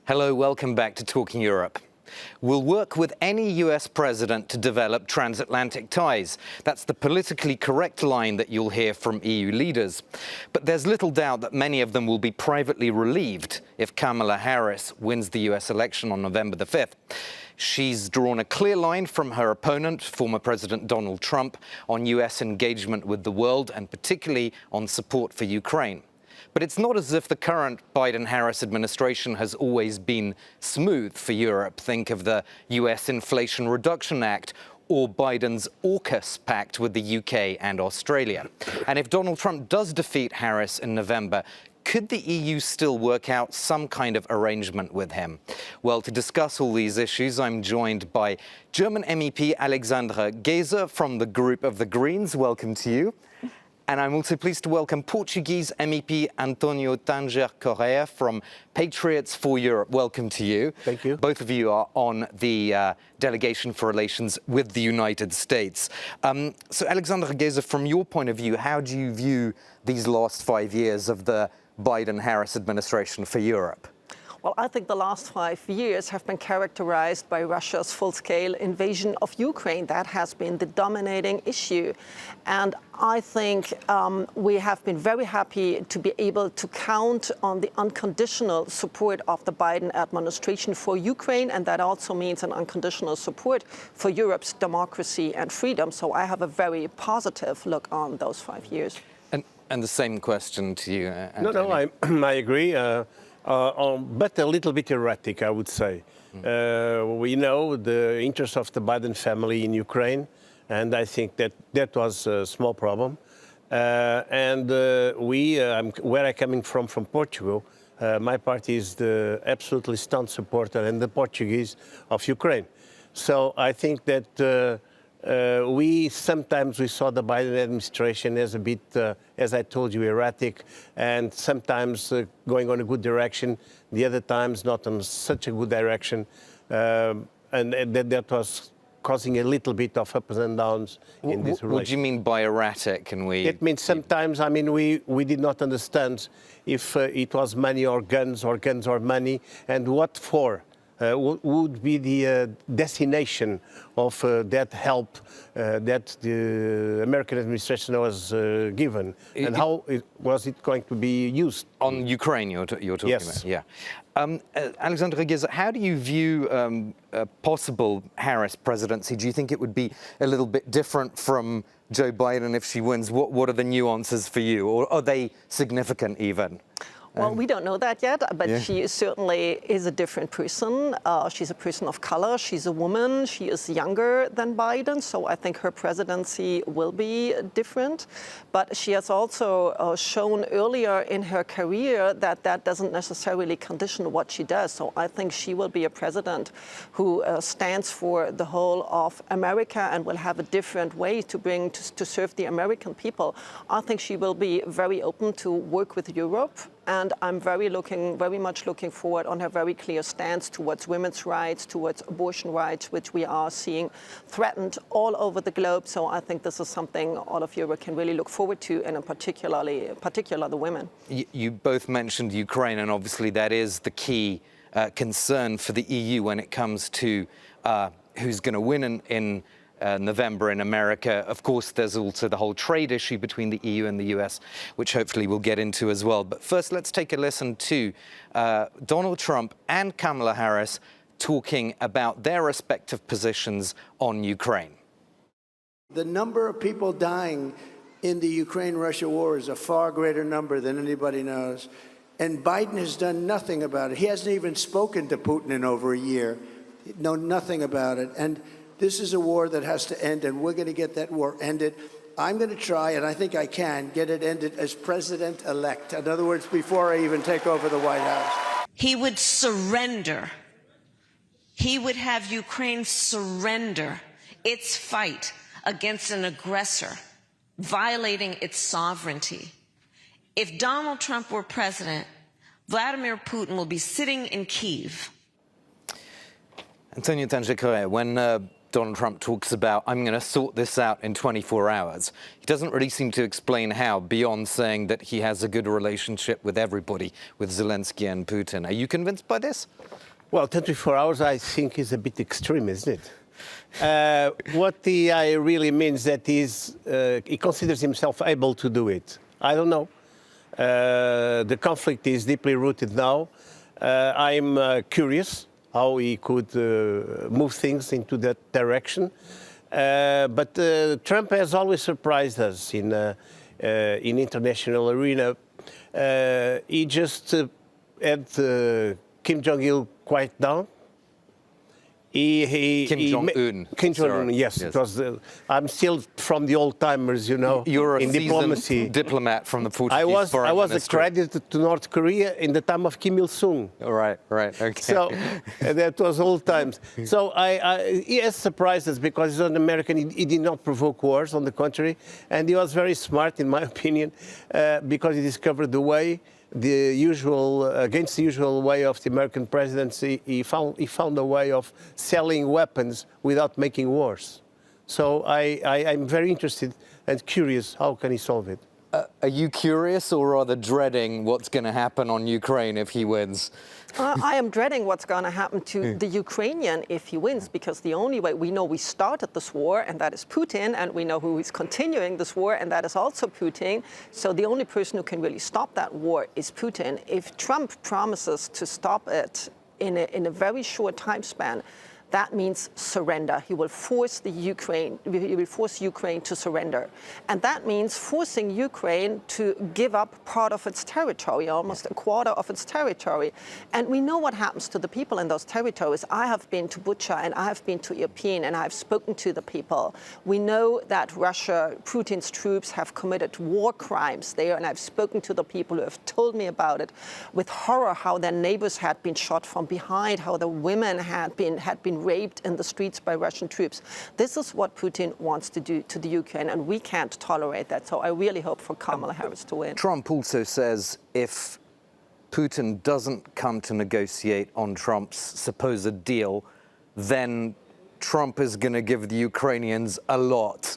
Hello, welcome back to Talking Europe. We'll work with any US president to develop transatlantic ties. That's the politically correct line that you'll hear from EU leaders. But there's little doubt that many of them will be privately relieved if Kamala Harris wins the US election on November the 5th. She's drawn a clear line from her opponent, former President Donald Trump, on US engagement with the world and particularly on support for Ukraine. But it's not as if the current Biden-Harris administration has always been smooth for Europe. Think of the US Inflation Reduction Act or Biden's AUKUS pact with the UK and Australia. And if Donald Trump does defeat Harris in November, could the EU still work out some kind of arrangement with him? Well, to discuss all these issues, I'm joined by German MEP Alexandra Geser from the group of the Greens. Welcome to you. And I'm also pleased to welcome Portuguese MEP Antonio Tanger Correia from Patriots for Europe. Welcome to you. Thank you. Both of you are on the delegation for relations with the United States. So Alexandra Geser, from your point of view, how do you view these last 5 years of the Biden-Harris administration for Europe? Well, I think the last 5 years have been characterized by Russia's full-scale invasion of Ukraine. That has been the dominating issue. And I think we have been very happy to be able to count on the unconditional support of the Biden administration for Ukraine. And that also means an unconditional support for Europe's democracy and freedom. So I have a very positive look on those 5 years. And the same question to you, Antonio. No, I agree. But a little bit erratic, I would say. We know the interest of the Biden family in Ukraine, and I think that was a small problem. Where I'm coming from Portugal, my party is the absolutely staunch supporter and the Portuguese of Ukraine. So I think that sometimes we saw the Biden administration as a bit, as I told you, erratic, and sometimes going on a good direction, the other times not on such a good direction, and that was causing a little bit of ups and downs in this relation. What do you mean by erratic? It means sometimes, I mean, we did not understand if it was money or guns or money, and what for. Would be the destination of that help that the American administration was given, and how was it going to be used? On Ukraine, you're talking Yes. about? Yeah. Alexandra Geser, how do you view a possible Harris presidency? Do you think it would be a little bit different from Joe Biden if she wins? What are the nuances for you, or are they significant even? Well, we don't know that yet, but she certainly is a different person. She's a person of color. She's a woman. She is younger than Biden, so I think her presidency will be different. But she has also shown earlier in her career that that doesn't necessarily condition what she does. So I think she will be a president who stands for the whole of America and will have a different way to serve the American people. I think she will be very open to work with Europe. And I'm very much looking forward on her very clear stance towards women's rights, towards abortion rights, which we are seeing threatened all over the globe. So I think this is something all of Europe can really look forward to, and in particular the women. You both mentioned Ukraine, and obviously that is the key concern for the EU when it comes to who's going to win in November in America. Of course, there's also the whole trade issue between the EU and the US, which hopefully we'll get into as well. But first, let's take a listen to Donald Trump and Kamala Harris talking about their respective positions on Ukraine. The number of people dying in the Ukraine-Russia war is a far greater number than anybody knows. And Biden has done nothing about it. He hasn't even spoken to Putin in over a year. Know nothing about it. And this is a war that has to end, and we're going to get that war ended. I'm going to try, and I think I can, get it ended as president-elect. In other words, before I even take over the White House. He would surrender. He would have Ukraine surrender its fight against an aggressor, violating its sovereignty. If Donald Trump were president, Vladimir Putin will be sitting in Kyiv. Antonio Tanger Correia, when Donald Trump talks about, I'm going to sort this out in 24 hours. He doesn't really seem to explain how, beyond saying that he has a good relationship with everybody, with Zelensky and Putin. Are you convinced by this? Well, 24 hours, I think, is a bit extreme, isn't it? What the I really means that he considers himself able to do it. I don't know. The conflict is deeply rooted now. I'm curious how he could move things into that direction. But Trump has always surprised us in international arena. He just had Kim Jong-il quiet down. Kim Jong-un. Kim Jong-un, yes. Because I'm still from the old timers, you know. You're a in diplomacy. Diplomat from the Portuguese foreign I was ministry. accredited to North Korea in the time of Kim Il-sung. Right, okay. So that was old times. So he has surprised us because he's an American. He did not provoke wars, on the contrary. And he was very smart, in my opinion, because he discovered the way, against the usual way of the American presidency. He found a way of selling weapons without making wars. So I'm very interested and curious, how can he solve it? Are you curious or rather dreading what's going to happen on Ukraine if he wins? I am dreading what's going to happen to the Ukrainian if he wins, because the only way we know we started this war, and that is Putin, and we know who is continuing this war, and that is also Putin. So the only person who can really stop that war is Putin. If Trump promises to stop it in a very short time span, that means surrender. He will force Ukraine to surrender. And that means forcing Ukraine to give up part of its territory, almost a quarter of its territory. And we know what happens to the people in those territories. I have been to Bucha and I have been to Irpin and I've spoken to the people. We know that Russia, Putin's troops have committed war crimes there, and I've spoken to the people who have told me about it with horror, how their neighbors had been shot from behind, how the women had been raped in the streets by Russian troops. This is what Putin wants to do to the Ukraine, and we can't tolerate that. So I really hope for Kamala Harris to win. Trump also says if Putin doesn't come to negotiate on Trump's supposed deal, then Trump is going to give the Ukrainians a lot.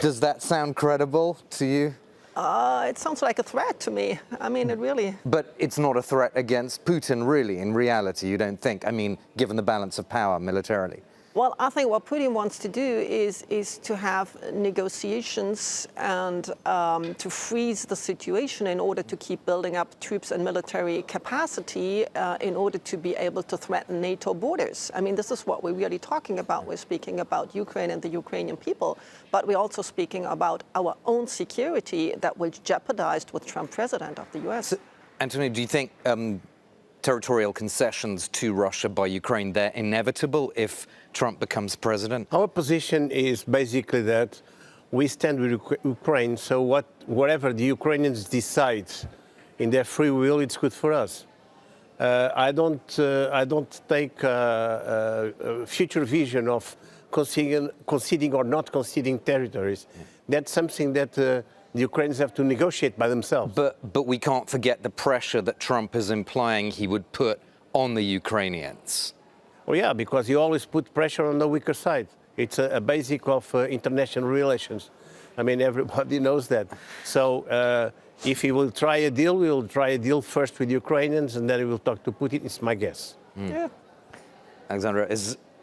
Does that sound credible to you? It sounds like a threat to me. I mean, it really... But it's not a threat against Putin, really, in reality, you don't think? I mean, given the balance of power militarily. Well, I think what Putin wants to do is to have negotiations and to freeze the situation in order to keep building up troops and military capacity in order to be able to threaten NATO borders. I mean, this is what we're really talking about. We're speaking about Ukraine and the Ukrainian people, but we're also speaking about our own security that will be jeopardized with Trump president of the U.S. So, Antonio, do you think territorial concessions to Russia by Ukraine, they're inevitable if Trump becomes president? Our position is basically that we stand with Ukraine, so whatever the Ukrainians decide in their free will, it's good for us. I don't take a future vision of conceding or not conceding territories. That's something that the Ukrainians have to negotiate by themselves. But we can't forget the pressure that Trump is implying he would put on the Ukrainians. Oh yeah, because he always put pressure on the weaker side. It's a basic of international relations. I mean, everybody knows that. So if he will try a deal, we will try a deal first with Ukrainians, and then he will talk to Putin. It's my guess. Yeah. Alexandra,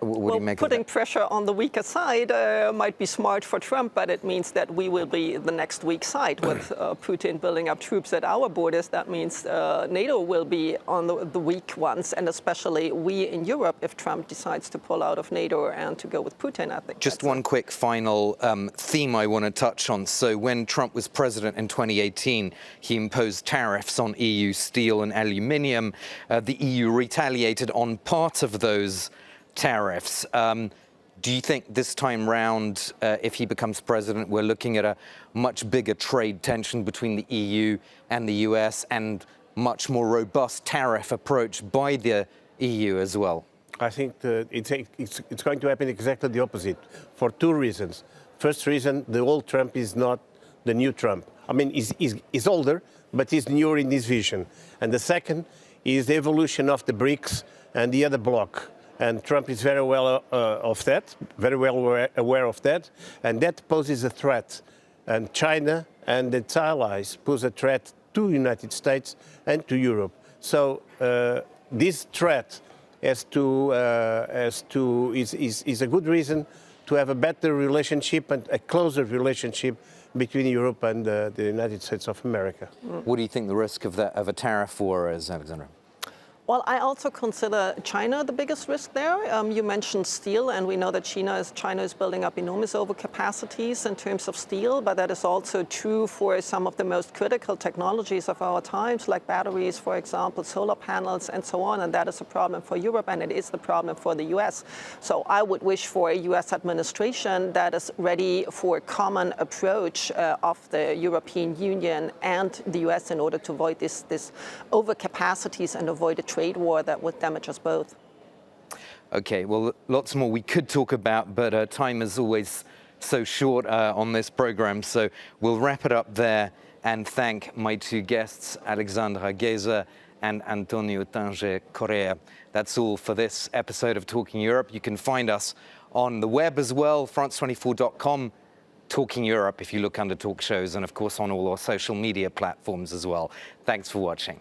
what do you make of putting that? pressure on the weaker side might be smart for Trump, but it means that we will be the next weak side with Putin building up troops at our borders. That means NATO will be on the weak ones, and especially we in Europe, if Trump decides to pull out of NATO and to go with Putin, I think. Just one quick final theme I want to touch on. So when Trump was president in 2018, he imposed tariffs on EU steel and aluminium. The EU retaliated on part of those tariffs. Do you think this time round, if he becomes president, we're looking at a much bigger trade tension between the EU and the US and much more robust tariff approach by the EU as well? I think it's going to happen exactly the opposite for two reasons. First reason, the old Trump is not the new Trump. I mean, he's older, but he's newer in his vision. And the second is the evolution of the BRICS and the other bloc. And Trump is very well aware of that, and that poses a threat. And China and its allies pose a threat to the United States and to Europe. So this threat is a good reason to have a better relationship and a closer relationship between Europe and the United States of America. What do you think the risk of a tariff war is, Alexandra? Well, I also consider China the biggest risk there. You mentioned steel, and we know that China is building up enormous overcapacities in terms of steel, but that is also true for some of the most critical technologies of our times, like batteries, for example, solar panels, and so on. And that is a problem for Europe, and it is the problem for the US. So I would wish for a US administration that is ready for a common approach of the European Union and the US in order to avoid this overcapacities and avoid a trade war that would damage us both. Okay, well, lots more we could talk about, but time is always so short on this program, so we'll wrap it up there and thank my two guests, Alexandra Gezer and Antonio Tange Correa. That's all for this episode of Talking Europe. You can find us on the web as well, France24.com, Talking Europe, if you look under talk shows, and of course on all our social media platforms as well. Thanks for watching.